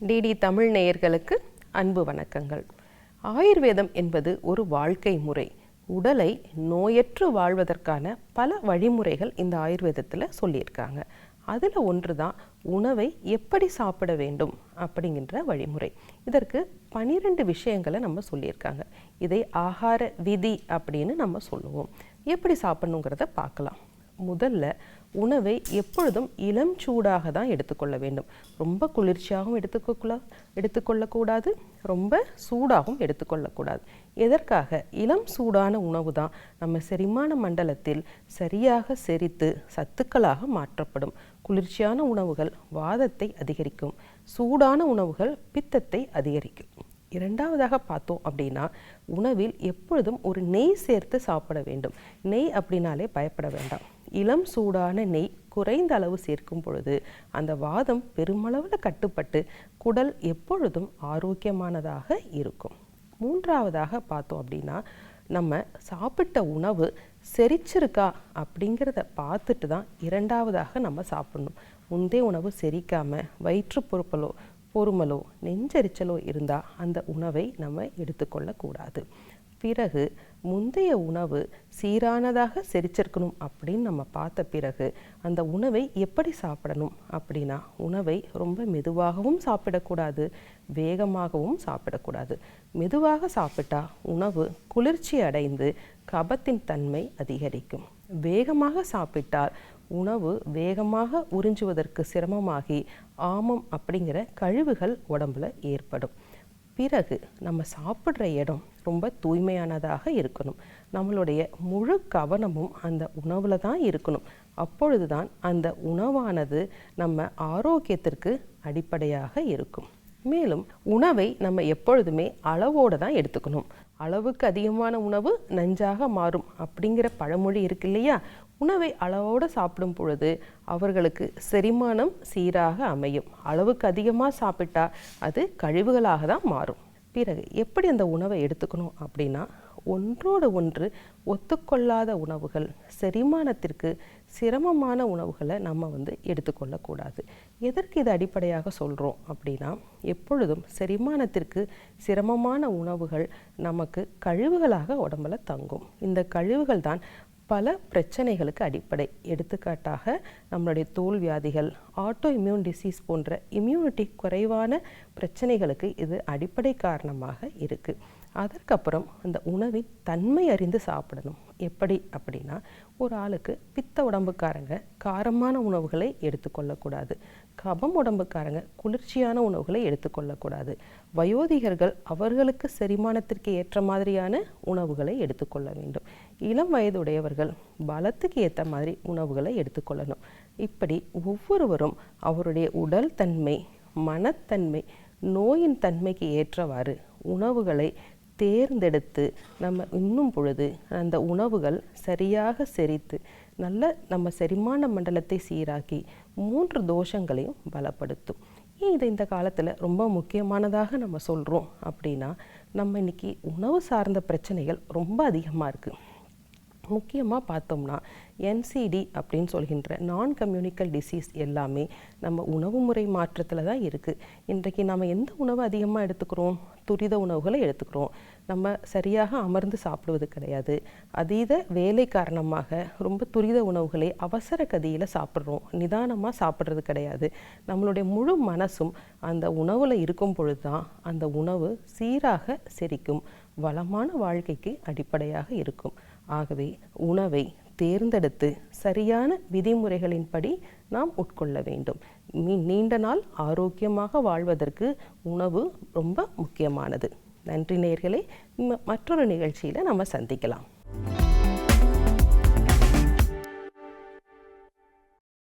DD Tamil நேயர்களுக்கு அன்பு வணக்கங்கள். ஆயுர்வேதம் என்பது ஒரு வாழ்க்கை முறை. உடலை நோயற்று வாழ்வதற்கான பல வழிமுறைகள் இந்த ஆயுர்வேதத்தில் சொல்லியிருக்காங்க. அதில் ஒன்று தான் உணவை எப்படி சாப்பிட வேண்டும் அப்படிங்கிற வழிமுறை. இதற்கு 12 விஷயங்களை நம்ம சொல்லியிருக்காங்க. இதை ஆகார விதி அப்படின்னு நம்ம சொல்லுவோம். எப்படி சாப்பிடணுங்கிறத பார்க்கலாம். முதல்ல உணவை எப்பொழுதும் இளம் சூடாக தான் எடுத்துக்கொள்ள வேண்டும். ரொம்ப குளிர்ச்சியாகவும் எடுத்துக்கொள்ளக்கூடாது, ரொம்ப சூடாகவும் எடுத்துக்கொள்ளக்கூடாது. எதற்காக? இளம் சூடான உணவு தான் நம்ம செரிமான மண்டலத்தில் சரியாக செரித்து சத்துக்களாக மாற்றப்படும். குளிர்ச்சியான உணவுகள் வாதத்தை அதிகரிக்கும், சூடான உணவுகள் பித்தத்தை அதிகரிக்கும். இரண்டாவதாக பார்த்தோம் அப்படின்னா, உணவில் எப்பொழுதும் ஒரு நெய் சேர்த்து சாப்பிட வேண்டும். நெய் அப்படின்னாலே பயப்பட வேண்டாம். இளம் சூடான நெய் குறைந்த அளவு சேர்க்கும் பொழுது அந்த வாதம் பெருமளவில் கட்டுப்பட்டு குடல் எப்பொழுதும் ஆரோக்கியமானதாக இருக்கும். மூன்றாவதாக பார்த்தோம் அப்படின்னா, நம்ம சாப்பிட்ட உணவு செரிச்சிருக்கா அப்படிங்கிறத பார்த்துட்டு தான் இரண்டாவதாக நம்ம சாப்பிடணும். முந்தைய உணவு செரிக்காமல் வயிற்று பொறுமலோ நெஞ்செரிச்சலோ இருந்தால் அந்த உணவை நம்ம எடுத்துக்கொள்ளக்கூடாது. பிறகு முந்தைய உணவு சீரானதாக செரிச்சிருக்கணும் அப்படின்னு நம்ம பார்த்த பிறகு அந்த உணவை எப்படி சாப்பிடணும் அப்படின்னா, உணவை ரொம்ப மெதுவாகவும் சாப்பிடக்கூடாது, வேகமாகவும் சாப்பிடக்கூடாது. மெதுவாக சாப்பிட்டா உணவு குளிர்ச்சி அடைந்து கபத்தின் தன்மை அதிகரிக்கும். வேகமாக சாப்பிட்டால் உணவு வேகமாக உறிஞ்சுவதற்கு சிரமமாகி ஆமம் அப்படிங்கிற கழிவுகள் உடம்புல ஏற்படும். பிறகு நம்ம சாப்பிட்ற இடம் ரொம்ப தூய்மையானதாக இருக்கணும். நம்மளுடைய முழு கவனமும் அந்த உணவில் தான் இருக்கணும். அப்பொழுது தான் அந்த உணவானது நம்ம ஆரோக்கியத்திற்கு அடிப்படையாக இருக்கும். மேலும் உணவை நம்ம எப்பொழுதுமே அளவோடு தான் எடுத்துக்கணும். அளவுக்கு அதிகமான உணவு நஞ்சாக மாறும் அப்படிங்கிற பழமொழி இருக்கு இல்லையா? உணவை அளவோடு சாப்பிடும் பொழுது அவர்களுக்கு செரிமானம் சீராக அமையும். அளவுக்கு அதிகமாக சாப்பிட்டா அது கழிவுகளாக தான் மாறும். பிறகு எப்படி அந்த உணவை எடுத்துக்கணும் அப்படின்னா, ஒன்றோடு ஒன்று ஒத்துக்கொள்ளாத உணவுகள், செரிமானத்திற்கு சிரமமான உணவுகளை நம்ம எடுத்துக்கொள்ளக்கூடாது. எதற்கு இது அடிப்படையாக சொல்கிறோம் அப்படின்னா, எப்பொழுதும் செரிமானத்திற்கு சிரமமான உணவுகள் நமக்கு கழிவுகளாக உடம்புல தங்கும். இந்த கழிவுகள் தான் பல பிரச்சனைகளுக்கு அடிப்படை. எடுத்துக்காட்டாக நம்மளுடைய தோல் வியாதிகள், ஆட்டோ இம்யூன் டிசீஸ் போன்ற இம்யூனிட்டி குறைவான பிரச்சனைகளுக்கு இது அடிப்படை காரணமாக இருக்குது. அதற்கப்புறம் அந்த உணவின் தன்மை அறிந்து சாப்பிடணும். எப்படி அப்படின்னா, ஒரு ஆளுக்கு பித்த உடம்புக்காரங்க காரமான உணவுகளை எடுத்துக்கொள்ளக்கூடாது, கபம் உடம்புக்காரங்க குளிர்ச்சியான உணவுகளை எடுத்துக்கொள்ளக்கூடாது, வயோதிகர்கள் அவர்களுக்கு செரிமானத்திற்கு ஏற்ற மாதிரியான உணவுகளை எடுத்துக்கொள்ள வேண்டும், இளம் வயதுடையவர்கள் பலத்துக்கு ஏற்ற மாதிரி உணவுகளை எடுத்துக்கொள்ளணும். இப்படி ஒவ்வொருவரும் அவருடைய உடல் தன்மை, மனத்தன்மை, நோயின் தன்மைக்கு ஏற்றவாறு உணவுகளை தேர்ந்தெடுத்து நம்ம உண்ணும் பொழுது அந்த உணவுகள் சரியாக செரித்து நல்ல நம்ம செரிமான மண்டலத்தை சீராக்கி 3 தோஷங்களையும் பலப்படுத்தும். ஏன் இதை இந்த காலத்தில் ரொம்ப முக்கியமானதாக நம்ம சொல்கிறோம் அப்படின்னா, நம்ம இன்னைக்கு உணவு சார்ந்த பிரச்சனைகள் ரொம்ப அதிகமாக இருக்குது. முக்கியமாக பார்த்தோம்னா NCD அப்படின்னு சொல்கின்ற நான் கம்யூனிக்கல் டிசீஸ் எல்லாமே நம்ம உணவு முறை மாற்றத்தில் தான் இருக்குது. இன்றைக்கு நம்ம எந்த உணவு அதிகமாக எடுத்துக்கிறோம்? துரித உணவுகளை எடுத்துக்கிறோம். நம்ம சரியாக அமர்ந்து சாப்பிடுவது கிடையாது. அதீத வேலை காரணமாக ரொம்ப துரித உணவுகளை அவசர கதியில் சாப்பிட்றோம். நிதானமாக சாப்பிட்றது கிடையாது. நம்மளுடைய முழு மனசும் அந்த உணவில் இருக்கும் பொழுது தான் அந்த உணவு சீராக செரிக்கும், வளமான வாழ்க்கைக்கு அடிப்படையாக இருக்கும். ஆகவே உணவை தேர்ந்தெடுத்து சரியான விதிமுறைகளின்படி நாம் உட்கொள்ள வேண்டும். நீண்ட நாள் ஆரோக்கியமாக வாழ்வதற்கு உணவு ரொம்ப முக்கியமானது. நன்றி நேயர்களே. மற்றொரு நிகழ்ச்சியில் நம்ம சந்திக்கலாம்.